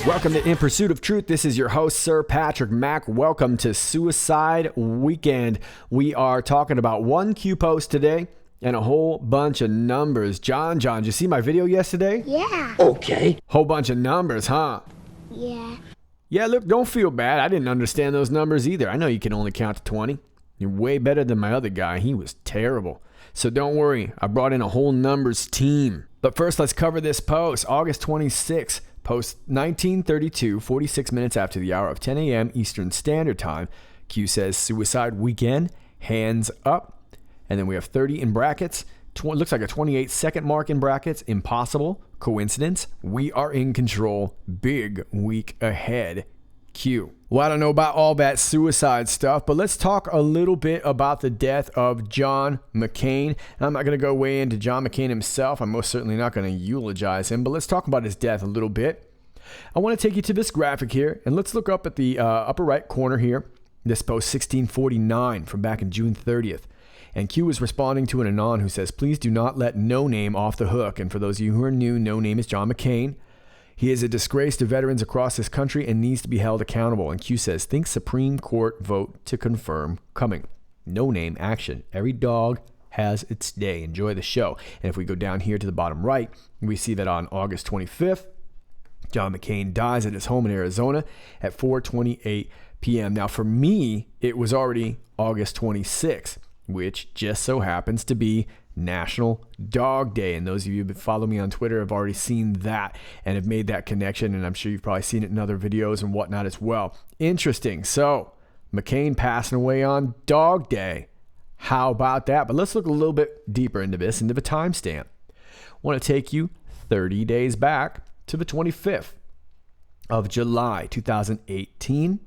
Welcome to In Pursuit of Truth. This is your host, Sir Patrick Mack. Welcome to Suicide Weekend. We are talking about one Q post today and a whole bunch of numbers. John, did you see my video yesterday? Yeah. Okay. Whole bunch of numbers, huh? Yeah. Yeah, look, don't feel bad. I didn't understand those numbers either. I know you can only count to 20. You're way better than my other guy. He was terrible. So don't worry. I brought in a whole numbers team. But first, let's cover this post. August 26th. Post 1932, 46 minutes after the hour of 10 a.m. Eastern Standard Time. Q says, Suicide Weekend, hands up. And then we have 30 in brackets. Looks like a 28-second mark in brackets. Impossible. Coincidence. We are in control. Big week ahead. Q. Well, I don't know about all that suicide stuff, but let's talk a little bit about the death of John McCain. I'm not going to go way into John McCain himself. I'm most certainly not going to eulogize him, but let's talk about his death a little bit. I want to take you to this graphic here, and let's look up at the upper right corner here. This post 1649 from back in June 30th. And Q is responding to an Anon who says, please do not let No Name off the hook. And for those of you who are new, No Name is John McCain. He is a disgrace to veterans across this country and needs to be held accountable. And Q says, think Supreme Court vote to confirm coming. No Name action. Every dog has its day. Enjoy the show. And if we go down here to the bottom right, we see that on August 25th, John McCain dies at his home in Arizona at 4:28 p.m. Now, for me, it was already August 26th, which just so happens to be National Dog Day. And those of you who follow me on Twitter have already seen that and have made that connection. And I'm sure you've probably seen it in other videos and whatnot as well. Interesting. So McCain passing away on Dog Day. How about that? But let's look a little bit deeper into this, into the timestamp. I want to take you 30 days back to the 25th of July, 2018.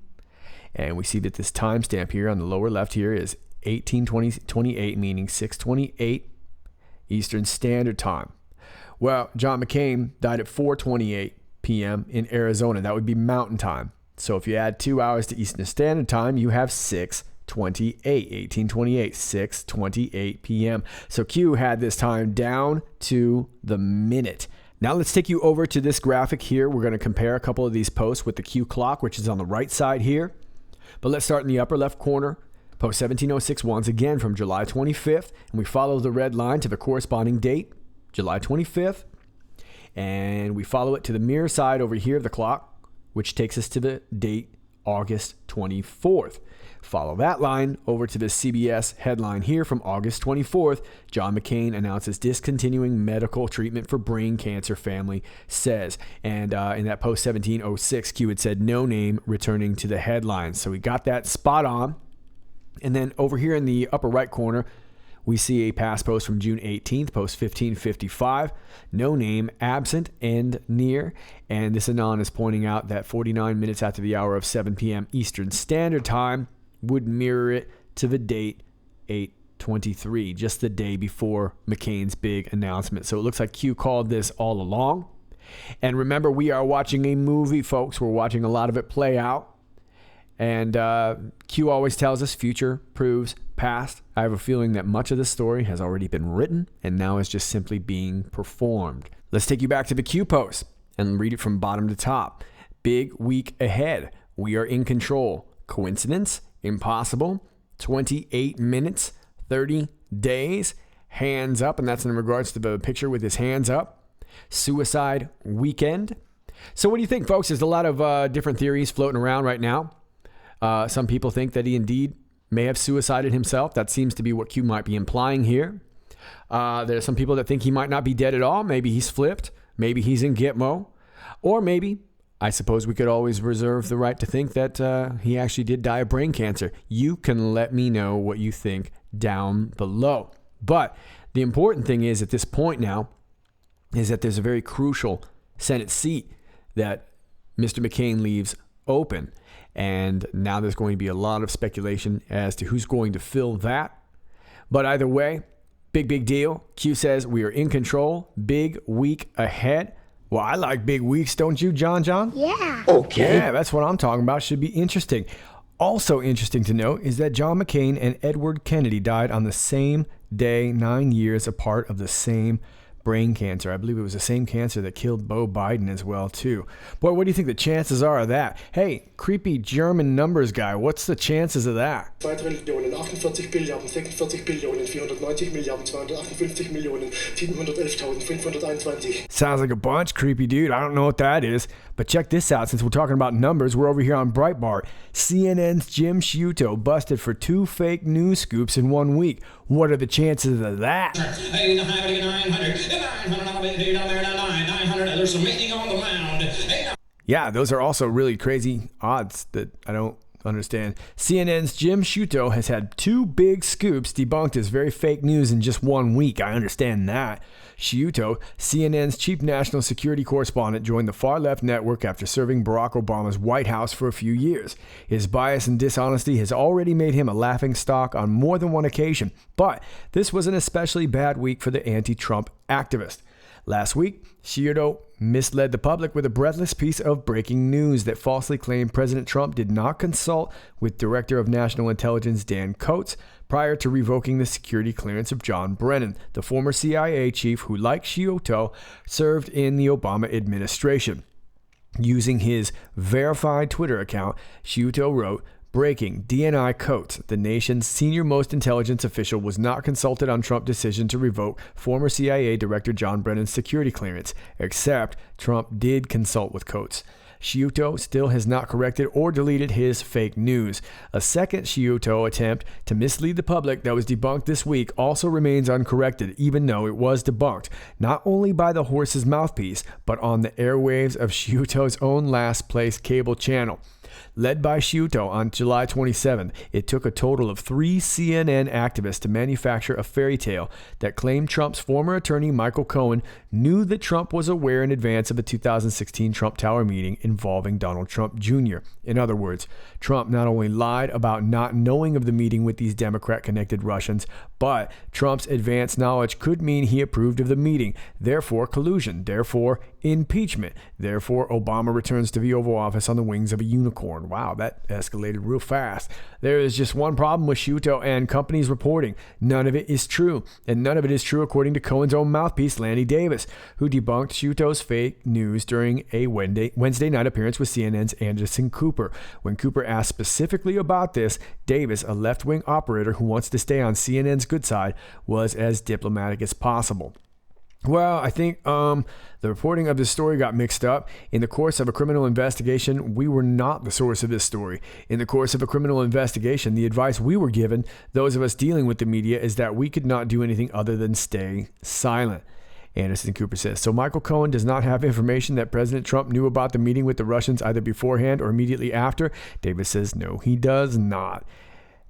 And we see that this timestamp here on the lower left here is 18:28, meaning 6:28 Eastern Standard Time. Well, John McCain died at 4:28 p.m. in Arizona. That would be Mountain Time. So if you add 2 hours to Eastern Standard Time, you have 6:28, 18:28, 6:28 p.m. So Q had this time down to the minute. Now let's take you over to this graphic here. We're going to compare a couple of these posts with the Q clock, which is on the right side here. But let's start in the upper left corner. Post 1706 once again from July 25th, and we follow the red line to the corresponding date, July 25th, and we follow it to the mirror side over here of the clock, which takes us to the date, August 24th. Follow that line over to the CBS headline here from August 24th. John McCain announces discontinuing medical treatment for brain cancer, family says. And in that post 1706, Q had said No Name returning to the headlines. So we got that spot on. And then over here in the upper right corner, we see a past post from June 18th, post 1555, No Name absent and near. And this Anon is pointing out that 49 minutes after the hour of 7 p.m. Eastern Standard Time would mirror it to the date 8/23, just the day before McCain's big announcement. So it looks like Q called this all along. And remember, we are watching a movie, folks. We're watching a lot of it play out. And Q always tells us future proves past. I have a feeling that much of the story has already been written and now is just simply being performed. Let's take you back to the Q post and read it from bottom to top. Big week ahead. We are in control. Coincidence? Impossible. 28 minutes, 30 days. Hands up. And that's in regards to the picture with his hands up. Suicide Weekend. So what do you think, folks? There's a lot of different theories floating around right now. Some people think that he indeed may have suicided himself. That seems to be what Q might be implying here. There are some people that think he might not be dead at all. Maybe he's flipped. Maybe he's in Gitmo. Or maybe, I suppose we could always reserve the right to think that he actually did die of brain cancer. You can let me know what you think down below. But the important thing is at this point now is that there's a very crucial Senate seat that Mr. McCain leaves open. And now there's going to be a lot of speculation as to who's going to fill that. But either way, big deal. Q says we are in control. Big week ahead. Well, I like big weeks, don't you, John? Yeah. Okay. Yeah, that's what I'm talking about. Should be interesting. Also interesting to note is that John McCain and Edward Kennedy died on the same day, 9 years apart of the same brain cancer. I believe it was the same cancer that killed Beau Biden as well, too. Boy, what do you think the chances are of that? Hey, creepy German numbers guy, what's the chances of that? 2 Religionen, 48 Billiarden, 46 Billionen, 490 Milliarden, 258 Millionen, 711.521. Sounds like a bunch, creepy dude. I don't know what that is. But check this out. Since we're talking about numbers, we're over here on Breitbart. CNN's Jim Shinoda busted for 2 fake news scoops in 1 week. What are the chances of that? Yeah, those are also really crazy odds that I don't understand. CNN's Jim Shinoda has had 2 big scoops debunked as very fake news in just 1 week. I understand that. Shinoda, CNN's chief national security correspondent, joined the far-left network after serving Barack Obama's White House for a few years. His bias and dishonesty has already made him a laughingstock on more than one occasion, but this was an especially bad week for the anti-Trump activist. Last week, Shinoda misled the public with a breathless piece of breaking news that falsely claimed President Trump did not consult with Director of National Intelligence Dan Coats prior to revoking the security clearance of John Brennan, the former CIA chief who, like Shinoda, served in the Obama administration. Using his verified Twitter account, Shinoda wrote, "Breaking, DNI Coats, the nation's senior-most intelligence official, was not consulted on Trump's decision to revoke former CIA Director John Brennan's security clearance, except Trump did consult with Coats." Shinoda still has not corrected or deleted his fake news. A second Shinoda attempt to mislead the public that was debunked this week also remains uncorrected, even though it was debunked, not only by the horse's mouthpiece, but on the airwaves of Shinoda's own last place cable channel. Led by Shinoda on July 27th, it took a total of 3 CNN activists to manufacture a fairy tale that claimed Trump's former attorney Michael Cohen knew that Trump was aware in advance of a 2016 Trump Tower meeting involving Donald Trump Jr. In other words, Trump not only lied about not knowing of the meeting with these Democrat-connected Russians, but Trump's advanced knowledge could mean he approved of the meeting, therefore collusion, therefore impeachment, therefore Obama returns to the Oval Office on the wings of a unicorn. Wow, that escalated real fast. There is just one problem with Shinoda and companies reporting. None of it is true. And none of it is true according to Cohen's own mouthpiece, Lanny Davis, who debunked Shinoda's fake news during a Wednesday night appearance with CNN's Anderson Cooper. When Cooper asked specifically about this, Davis, a left-wing operator who wants to stay on CNN's good side, was as diplomatic as possible. Well, I think the reporting of this story got mixed up. In the course of a criminal investigation, we were not the source of this story. In the course of a criminal investigation, the advice we were given, those of us dealing with the media, is that we could not do anything other than stay silent. Anderson Cooper says, so Michael Cohen does not have information that President Trump knew about the meeting with the Russians either beforehand or immediately after? Davis says, no, he does not.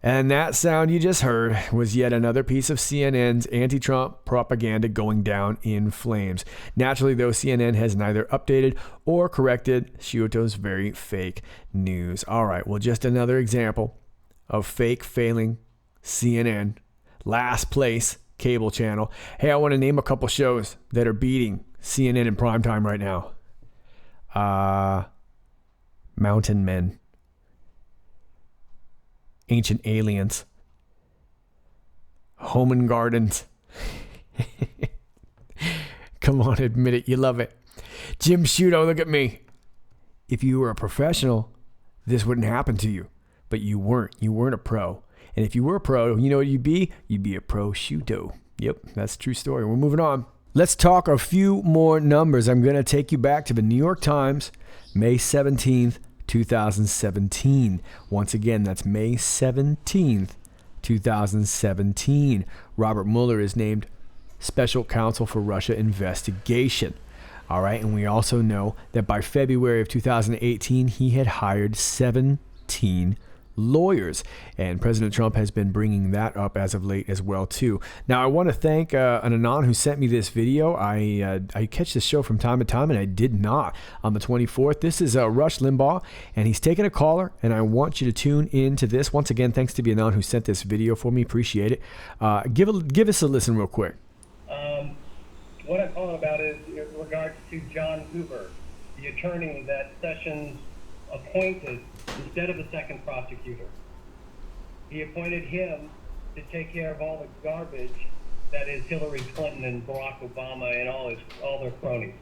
And that sound you just heard was yet another piece of CNN's anti-Trump propaganda going down in flames. Naturally, though, CNN has neither updated or corrected Shinoda's very fake news. All right, well, just another example of fake failing CNN. Last place cable channel. Hey, I want to name a couple shows that are beating CNN in primetime right now. Mountain Men. Ancient Aliens, Home and Gardens. Come on, admit it, you love it. Jim Shinoda, look at me. If you were a professional, this wouldn't happen to you, but you weren't. You weren't a pro. And if you were a pro, you know what you'd be? You'd be a pro Shinoda. Yep, that's a true story. We're moving on. Let's talk a few more numbers. I'm going to take you back to the New York Times, May 17th, 2017. Once again, that's May 17th, 2017. Robert Mueller is named special counsel for Russia investigation. All right, and we also know that by February of 2018, he had hired 17 lawyers, and President Trump has been bringing that up as of late as well too. Now I want to thank an Anon who sent me this video. I catch this show from time to time, and I did not on the 24th. This is Rush Limbaugh, and he's taking a caller, and I want you to tune in to this. Once again, thanks to the Anon who sent this video for me. Appreciate it. Give us a listen real quick. What I'm calling about is in regards to John Hoover, the attorney that Sessions appointed instead of a second prosecutor. He appointed him to take care of all the garbage that is Hillary Clinton and Barack Obama and all their cronies.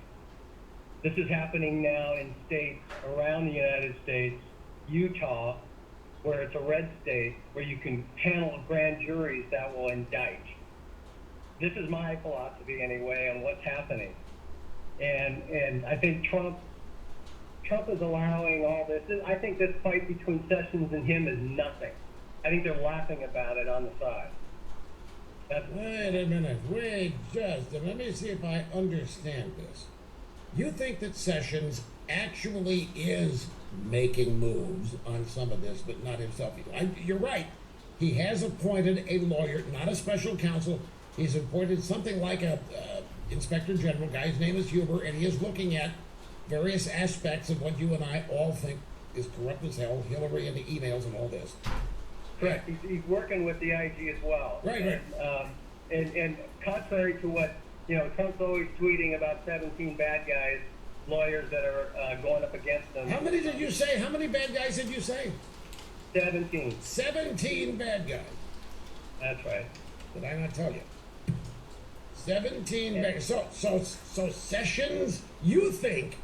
This is happening now in states around the United States, Utah, where it's a red state, where you can panel grand juries that will indict. This is my philosophy anyway on what's happening. And I think Trump is allowing all this. I think this fight between Sessions and him is nothing. I think they're laughing about it on the side. Wait a minute. Let me see if I understand this. You think that Sessions actually is making moves on some of this, but not himself. You're right. He has appointed a lawyer, not a special counsel. He's appointed something like a inspector general guy. His name is Huber, and he is looking at various aspects of what you and I all think is corrupt as hell, Hillary and the emails and all this. Correct. He's working with the IG as well. Right. And contrary to what, Trump's always tweeting about 17 bad guys, lawyers that are going up against them. How many did you say? How many bad guys did you say? 17. 17 bad guys. That's right. Did I not tell you? 17 bad guys. So Sessions, you think,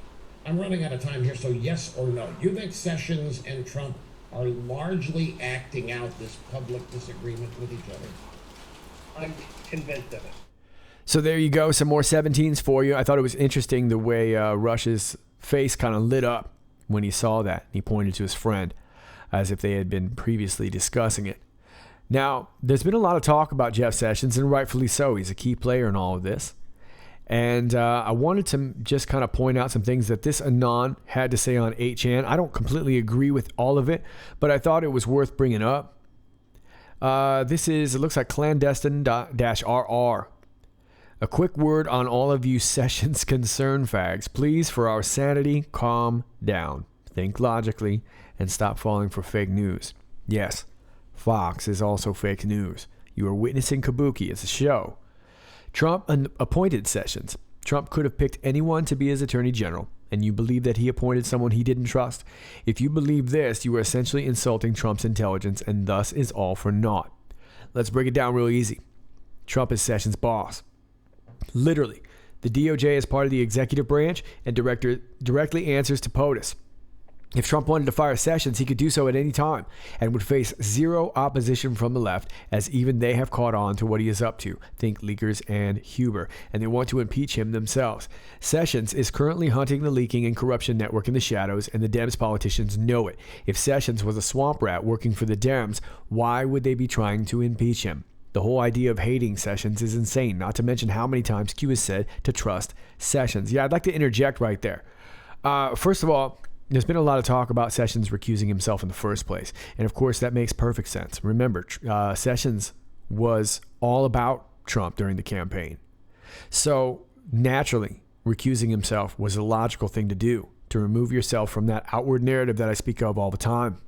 I'm running out of time here, so yes or no, you think Sessions and Trump are largely acting out this public disagreement with each other? I'm convinced of it. So there you go, some more 17s for you. I thought it was interesting the way Rush's face kind of lit up when he saw that. He pointed to his friend as if they had been previously discussing it. Now, there's been a lot of talk about Jeff Sessions, and rightfully so. He's a key player in all of this. And I wanted to just kind of point out some things that this Anon had to say on 8chan. I don't completely agree with all of it, but I thought it was worth bringing up. It looks like clandestine-RR. A quick word on all of you Sessions concern fags. Please, for our sanity, calm down. Think logically and stop falling for fake news. Yes, Fox is also fake news. You are witnessing Kabuki. It's a show. Trump appointed Sessions. Trump could have picked anyone to be his attorney general, and you believe that he appointed someone he didn't trust. If you believe this, you are essentially insulting Trump's intelligence, and thus is all for naught. Let's break it down real easy. Trump is Sessions' boss. Literally, the DOJ is part of the executive branch and directly answers to POTUS. If Trump wanted to fire Sessions, he could do so at any time and would face zero opposition from the left, as even they have caught on to what he is up to. Think leakers and Huber, and they want to impeach him themselves. Sessions is currently hunting the leaking and corruption network in the shadows, and the Dems politicians know it. If Sessions was a swamp rat working for the Dems, why would they be trying to impeach him? The whole idea of hating Sessions is insane, not to mention how many times Q has said to trust Sessions. Yeah, I'd like to interject right there. First of all, there's been a lot of talk about Sessions recusing himself in the first place. And of course, that makes perfect sense. Remember, Sessions was all about Trump during the campaign. So naturally, recusing himself was a logical thing to do, to remove yourself from that outward narrative that I speak of all the time.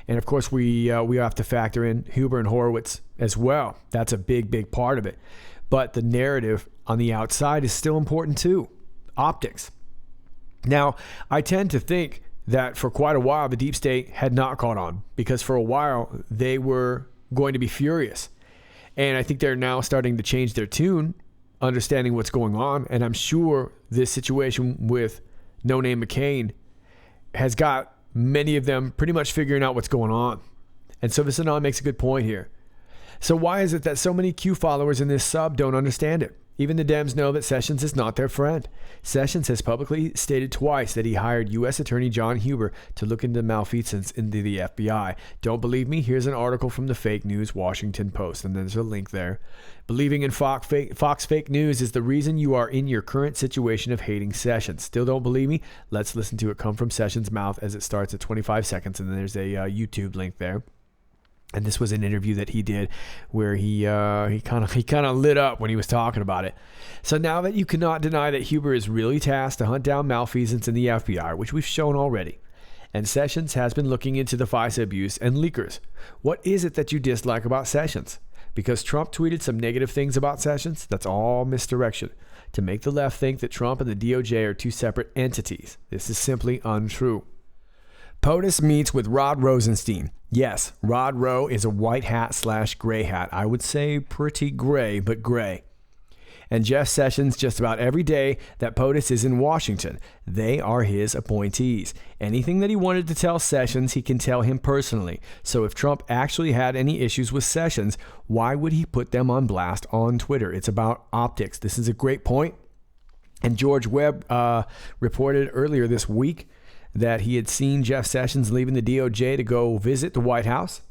And of course, we have to factor in Huber and Horowitz as well. That's a big, big part of it. But the narrative on the outside is still important too. Optics. Now, I tend to think that for quite a while, the deep state had not caught on, because for a while they were going to be furious. And I think they're now starting to change their tune, understanding what's going on. And I'm sure this situation with No Name McCain has got many of them pretty much figuring out what's going on. And so this Anon makes a good point here. So why is it that so many Q followers in this sub don't understand it? Even the Dems know that Sessions is not their friend. Sessions has publicly stated twice that he hired U.S. Attorney John Huber to look into malfeasance into the FBI. Don't believe me? Here's an article from the fake news Washington Post, and there's a link there. Believing in Fox fake news is the reason you are in your current situation of hating Sessions. Still don't believe me? Let's listen to it come from Sessions' mouth as it starts at 25 seconds, and then there's a YouTube link there. And this was an interview that he did where he kind of lit up when he was talking about it. So now that you cannot deny that Huber is really tasked to hunt down malfeasance in the FBI, which we've shown already, and Sessions has been looking into the FISA abuse and leakers, what is it that you dislike about Sessions? Because Trump tweeted some negative things about Sessions? That's all misdirection to make the left think that Trump and the DOJ are two separate entities. This is simply untrue. POTUS meets with Rod Rosenstein. Yes, Rod Rowe is a white hat / gray hat. I would say pretty gray, but gray. And Jeff Sessions just about every day that POTUS is in Washington. They are his appointees. Anything that he wanted to tell Sessions, he can tell him personally. So if Trump actually had any issues with Sessions, why would he put them on blast on Twitter? It's about optics. This is a great point. And George Webb reported earlier this week that he had seen Jeff Sessions leaving the DOJ to go visit the White House.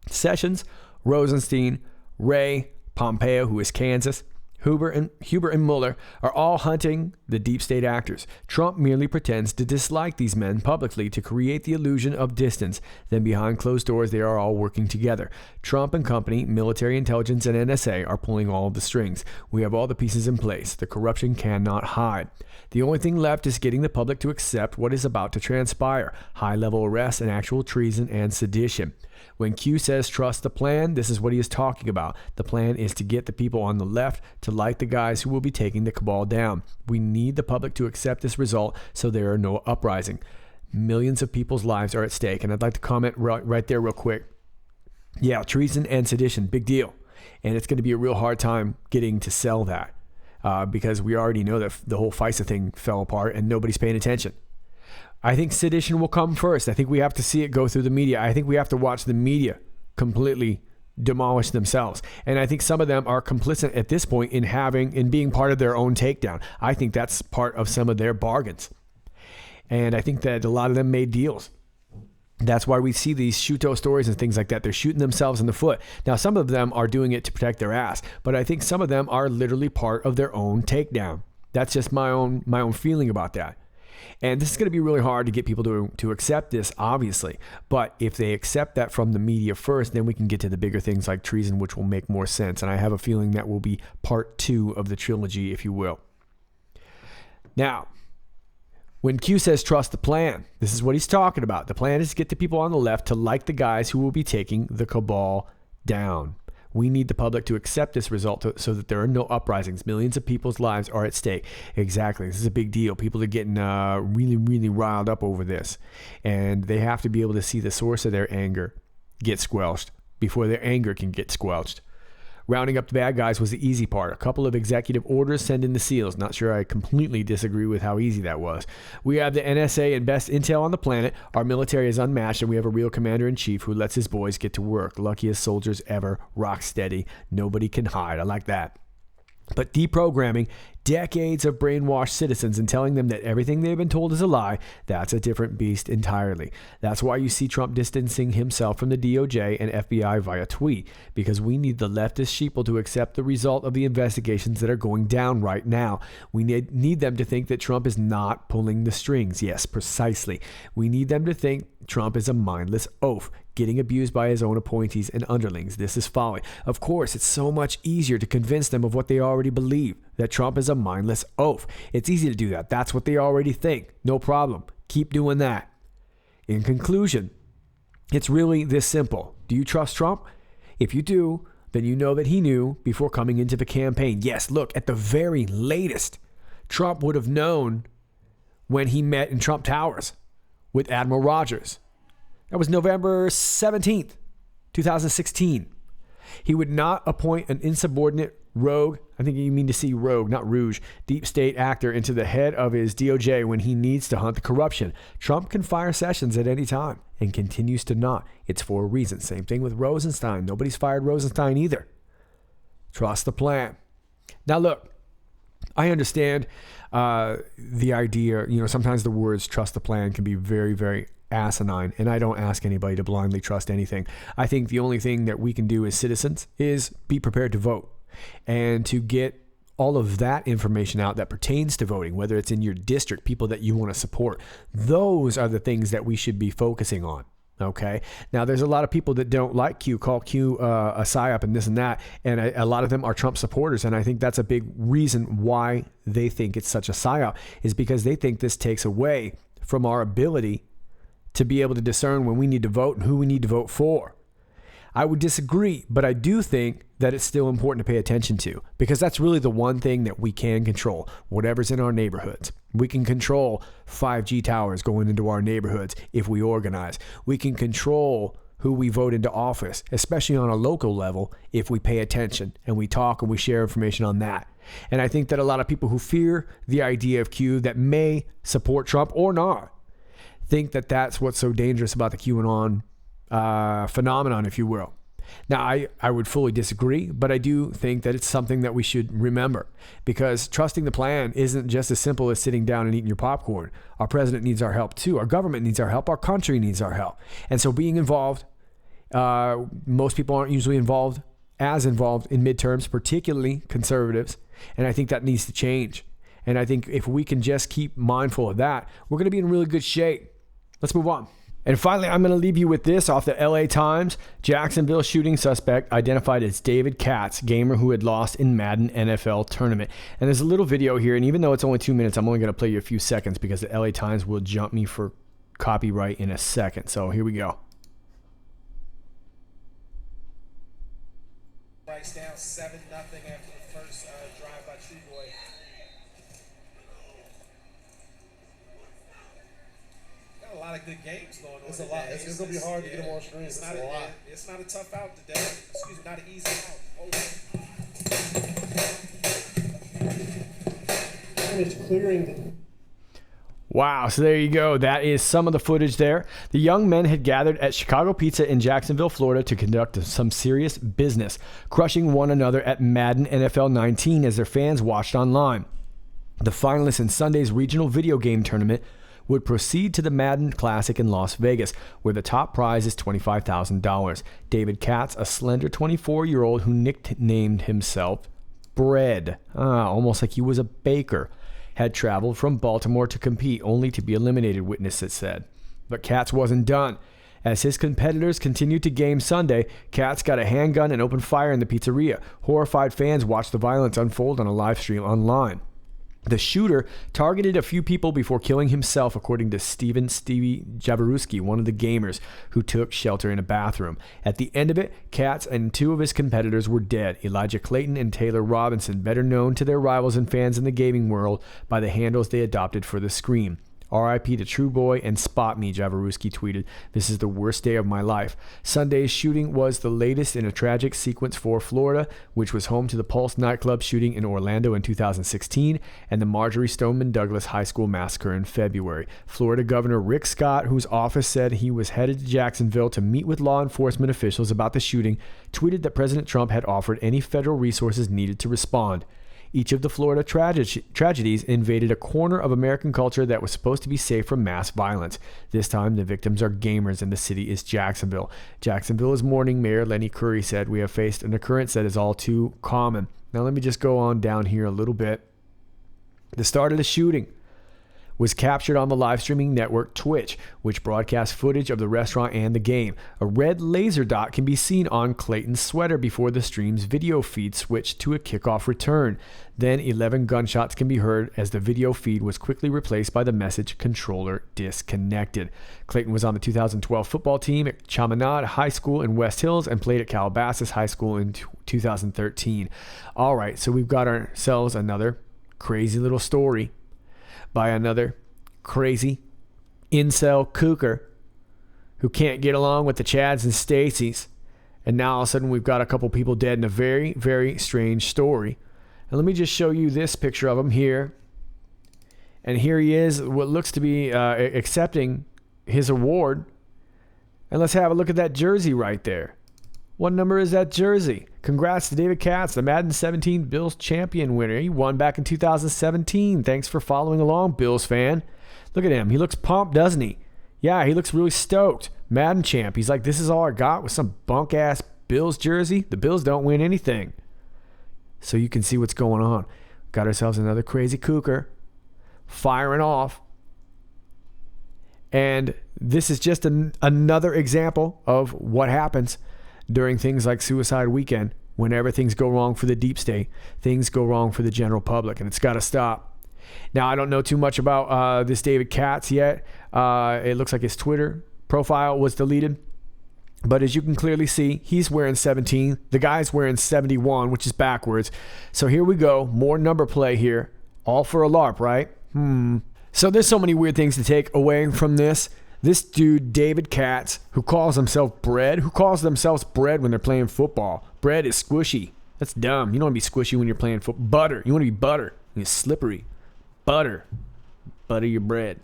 Sessions, Rosenstein, Wray, Pompeo, who is Kansas, Huber and Mueller are all hunting the deep state actors. Trump merely pretends to dislike these men publicly to create the illusion of distance. Then behind closed doors, they are all working together. Trump and company, military intelligence, and NSA are pulling all the strings. We have all the pieces in place. The corruption cannot hide. The only thing left is getting the public to accept what is about to transpire: high-level arrests and actual treason and sedition. When Q says trust the plan, this is what he is talking about. The plan is to get the people on the left to like the guys who will be taking the cabal down. We need the public to accept this result so there are no uprising. Millions of people's lives are at stake. And I'd like to comment right there real quick. Yeah, treason and sedition, big deal. And it's going to be a real hard time getting to sell that because we already know that the whole FISA thing fell apart and nobody's paying attention. I think sedition will come first. I think we have to see it go through the media. I think we have to watch the media completely demolish themselves. And I think some of them are complicit at this point in being part of their own takedown. I think that's part of some of their bargains. And I think that a lot of them made deals. That's why we see these Shuto stories and things like that. They're shooting themselves in the foot. Now, some of them are doing it to protect their ass, but I think some of them are literally part of their own takedown. That's just my own feeling about that. And this is going to be really hard to get people to accept this, obviously. But if they accept that from the media first, then we can get to the bigger things like treason, which will make more sense. And I have a feeling that will be part 2 of the trilogy, if you will. Now, when Q says trust the plan, this is what he's talking about. The plan is to get the people on the left to like the guys who will be taking the cabal down. We need the public to accept this result so that there are no uprisings. Millions of people's lives are at stake. Exactly. This is a big deal. People are getting really, really riled up over this. And they have to be able to see the source of their anger get squelched before their anger can get squelched. Rounding up the bad guys was the easy part. A couple of executive orders, send in the SEALs. Not sure I completely disagree with how easy that was. We have the NSA and best intel on the planet. Our military is unmatched, and we have a real commander-in-chief who lets his boys get to work. Luckiest soldiers ever. Rock steady. Nobody can hide. I like that. But deprogramming decades of brainwashed citizens and telling them that everything they've been told is a lie, that's a different beast entirely. That's why you see Trump distancing himself from the DOJ and FBI via tweet, because we need the leftist sheeple to accept the result of the investigations that are going down right now. We need them to think that Trump is not pulling the strings. Yes, precisely. We need them to think Trump is a mindless oaf, getting abused by his own appointees and underlings. This is folly. Of course, it's so much easier to convince them of what they already believe, that Trump is a mindless oaf. It's easy to do that. That's what they already think. No problem. Keep doing that. In conclusion, it's really this simple. Do you trust Trump? If you do, then you know that he knew before coming into the campaign. Yes, look, at the very latest, Trump would have known when he met in Trump Towers with Admiral Rogers. That was November 17th, 2016. He would not appoint an insubordinate rogue, I think you mean to see rogue, not rouge, deep state actor into the head of his DOJ when he needs to hunt the corruption. Trump can fire Sessions at any time and continues to not. It's for a reason. Same thing with Rosenstein. Nobody's fired Rosenstein either. Trust the plan. Now look, I understand the idea, sometimes the words trust the plan can be very, very asinine, and I don't ask anybody to blindly trust anything. I think the only thing that we can do as citizens is be prepared to vote and to get all of that information out that pertains to voting, whether it's in your district, people that you want to support. Those are the things that we should be focusing on. Okay. Now, there's a lot of people that don't like Q, call Q a psyop and this and that. And a lot of them are Trump supporters. And I think that's a big reason why they think it's such a psyop, is because they think this takes away from our ability to be able to discern when we need to vote and who we need to vote for. I would disagree, but I do think that it's still important to pay attention to, because that's really the one thing that we can control, whatever's in our neighborhoods. We can control 5G towers going into our neighborhoods if we organize. We can control who we vote into office, especially on a local level, if we pay attention and we talk and we share information on that. And I think that a lot of people who fear the idea of Q that may support Trump or not think that that's what's so dangerous about the QAnon phenomenon, if you will. Now, I would fully disagree, but I do think that it's something that we should remember, because trusting the plan isn't just as simple as sitting down and eating your popcorn. Our president needs our help too. Our government needs our help. Our country needs our help. And so being involved, most people aren't usually as involved in midterms, particularly conservatives. And I think that needs to change. And I think if we can just keep mindful of that, we're going to be in really good shape. Let's move on. And finally, I'm going to leave you with this off the LA Times. Jacksonville shooting suspect identified as David Katz, gamer who had lost in Madden NFL tournament. And there's a little video here, and even though it's only 2 minutes, I'm only going to play you a few seconds because the LA Times will jump me for copyright in a second. So here we go. Rice down 7-0 after the first drive by True Boy. Got a lot of good games going on. It's a lot. It's going to be hard to get them on screen. It's not a lot. It's not a tough out today. Excuse me, not an easy out. And it's clearing. Wow, so there you go. That is some of the footage there. The young men had gathered at Chicago Pizza in Jacksonville, Florida to conduct some serious business, crushing one another at Madden NFL 19 as their fans watched online. The finalists in Sunday's regional video game tournament would proceed to the Madden Classic in Las Vegas, where the top prize is $25,000. David Katz, a slender 24-year-old who nicknamed himself Bread, almost like he was a baker, had traveled from Baltimore to compete, only to be eliminated, witnesses said. But Katz wasn't done. As his competitors continued to game Sunday, Katz got a handgun and opened fire in the pizzeria. Horrified fans watched the violence unfold on a live stream online. The shooter targeted a few people before killing himself, according to Stevie Jaworski, one of the gamers who took shelter in a bathroom. At the end of it, Katz and two of his competitors were dead, Elijah Clayton and Taylor Robinson, better known to their rivals and fans in the gaming world by the handles they adopted for the screen. R.I.P. to True Boy and Spot Me, Jaworski tweeted. This is the worst day of my life. Sunday's shooting was the latest in a tragic sequence for Florida, which was home to the Pulse nightclub shooting in Orlando in 2016 and the Marjorie Stoneman Douglas High School massacre in February. Florida Governor Rick Scott, whose office said he was headed to Jacksonville to meet with law enforcement officials about the shooting, tweeted that President Trump had offered any federal resources needed to respond. Each of the Florida tragedies invaded a corner of American culture that was supposed to be safe from mass violence. This time, the victims are gamers, and the city is Jacksonville. Jacksonville is mourning. Mayor Lenny Curry said, "We have faced an occurrence that is all too common." Now, let me just go on down here a little bit. The start of the shooting was captured on the live streaming network Twitch, which broadcasts footage of the restaurant and the game. A red laser dot can be seen on Clayton's sweater before the stream's video feed switched to a kickoff return. Then 11 gunshots can be heard as the video feed was quickly replaced by the message "controller disconnected." Clayton was on the 2012 football team at Chaminade High School in West Hills and played at Calabasas High School in 2013. All right, so we've got ourselves another crazy little story by another crazy incel kooker who can't get along with the Chads and Stacys. And now all of a sudden we've got a couple people dead in a very, very strange story. And let me just show you this picture of him here. And here he is, what looks to be accepting his award. And let's have a look at that jersey right there. What number is that jersey? Congrats to David Katz, the Madden 17 Bills champion winner. He won back in 2017. Thanks for following along, Bills fan. Look at him. He looks pumped, doesn't he? Yeah, he looks really stoked. Madden champ. He's like, this is all I got with some bunk-ass Bills jersey. The Bills don't win anything. So you can see what's going on. Got ourselves another crazy kooker firing off. And this is just another example of what happens during things like Suicide Weekend. Whenever things go wrong for the deep state, things go wrong for the general public, and it's got to stop. Now, I don't know too much about this David Katz yet. It looks like his Twitter profile was deleted. But as you can clearly see, he's wearing 17. The guy's wearing 71, which is backwards. So here we go. More number play here. All for a LARP, right? So there's so many weird things to take away from this. This dude, David Katz, who calls himself Bread, who calls themselves Bread when they're playing football. Bread is squishy. That's dumb. You don't want to be squishy when you're playing football. Butter. You want to be butter. You're slippery. Butter. Butter your bread.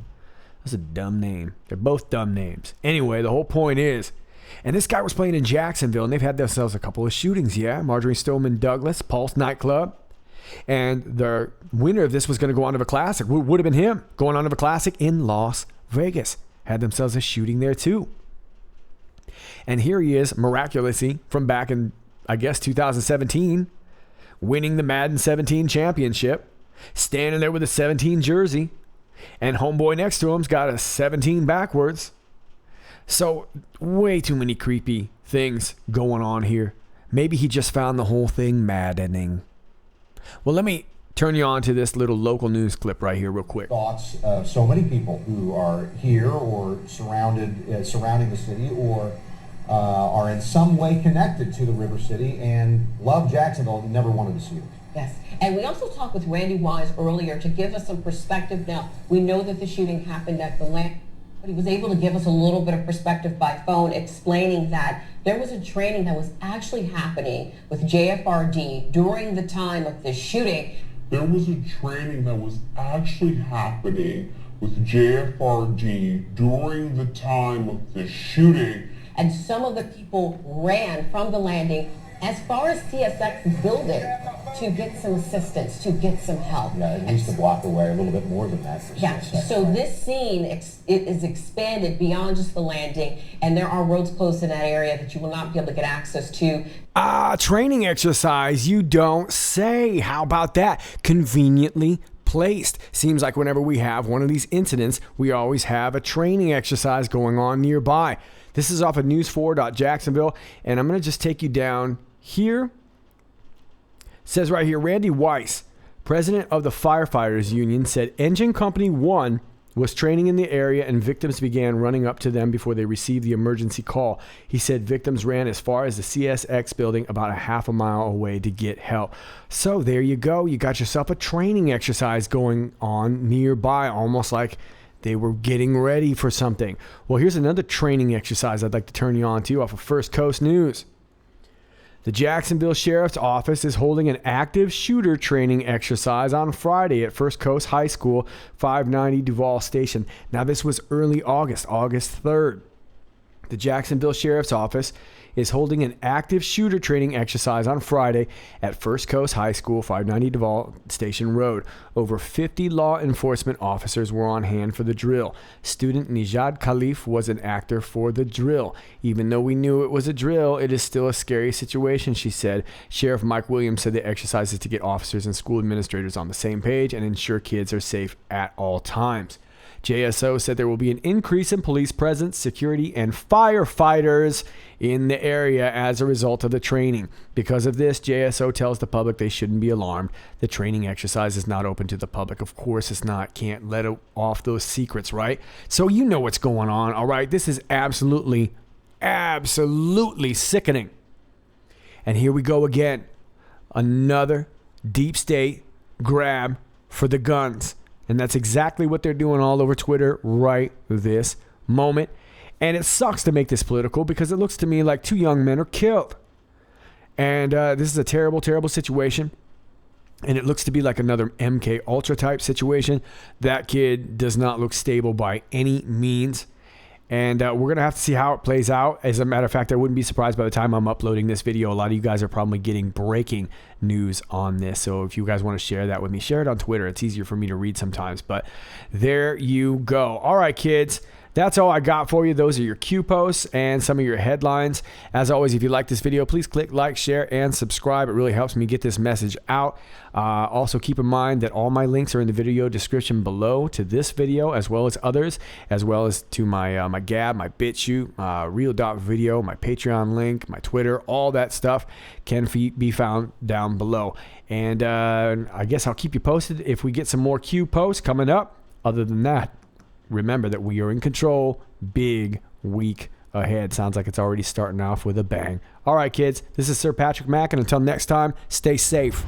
That's a dumb name. They're both dumb names. Anyway, the whole point is, and this guy was playing in Jacksonville, and they've had themselves a couple of shootings, yeah? Marjorie Stoneman Douglas, Pulse nightclub. And the winner of this was going to go on to the Classic. Would have been him going on to the Classic in Las Vegas. Had themselves a shooting there too. And here he is, miraculously, from back in, I guess, 2017, winning the Madden 17 championship, standing there with a 17 jersey, and homeboy next to him's got a 17 backwards. So way too many creepy things going on here. Maybe he just found the whole thing maddening. Well, let me turn you on to this little local news clip right here real quick. Thoughts of so many people who are here or surrounding the city or are in some way connected to the River City and love Jacksonville and never wanted to see it. Yes, and we also talked with Randy Wise earlier to give us some perspective. Now, we know that the shooting happened at the land, but he was able to give us a little bit of perspective by phone, explaining that there was a training that was actually happening with JFRD during the time of the shooting. There was a training that was actually happening with JFRD during the time of the shooting. And some of the people ran from the landing as far as CSX building to get some assistance, to get some help. Yeah, at least a block away, a little bit more than that. Yeah, so this scene it is expanded beyond just the landing, and there are roads closed in that area that you will not be able to get access to. Training exercise, you don't say. How about that? Conveniently placed. Seems like whenever we have one of these incidents, we always have a training exercise going on nearby. This is off of news4.jacksonville, and I'm going to just take you down here. It says right here, Randy Weiss, president of the Firefighters Union, said Engine Company 1 was training in the area and victims began running up to them before they received the emergency call. He said victims ran as far as the CSX building about a half a mile away to get help. So there you go. You got yourself a training exercise going on nearby, almost like they were getting ready for something. Well, here's another training exercise I'd like to turn you on to off of First Coast News. The Jacksonville Sheriff's Office is holding an active shooter training exercise on Friday at First Coast High School, 590 Duval Station. Now, this was early August 3rd. The Jacksonville Sheriff's Office is holding an active shooter training exercise on Friday at First Coast High School, 590 Duval Station Road. Over 50 law enforcement officers were on hand for the drill. Student Nijad Khalif was an actor for the drill. Even though we knew it was a drill, it is still a scary situation, she said. Sheriff Mike Williams said the exercise is to get officers and school administrators on the same page and ensure kids are safe at all times. JSO said there will be an increase in police presence, security, and firefighters in the area as a result of the training. Because of this, JSO tells the public they shouldn't be alarmed. The training exercise is not open to the public. Of course it's not. Can't let off those secrets, right? So you know what's going on, all right? This is absolutely sickening. And here we go again. Another deep state grab for the guns. And that's exactly what they're doing all over Twitter right this moment. And it sucks to make this political because it looks to me like 2 young men are killed. And this is a terrible, terrible situation. And it looks to be like another MK Ultra type situation. That kid does not look stable by any means. And we're going to have to see how it plays out. As a matter of fact, I wouldn't be surprised by the time I'm uploading this video. A lot of you guys are probably getting breaking news on this. So if you guys want to share that with me, share it on Twitter. It's easier for me to read sometimes. But there you go. All right, kids. That's all I got for you. Those are your Q posts and some of your headlines. As always, if you like this video, please click like, share, and subscribe. It really helps me get this message out. Also, keep in mind that all my links are in the video description below to this video, as well as others, as well as to my my Gab, my BitChute, Real.Video, my Patreon link, my Twitter. All that stuff can be found down below. And I guess I'll keep you posted if we get some more Q posts coming up. Other than that, remember that we are in control. Big week ahead. Sounds like it's already starting off with a bang. All right, kids. This is Sir Patrick Mack, and until next time, stay safe.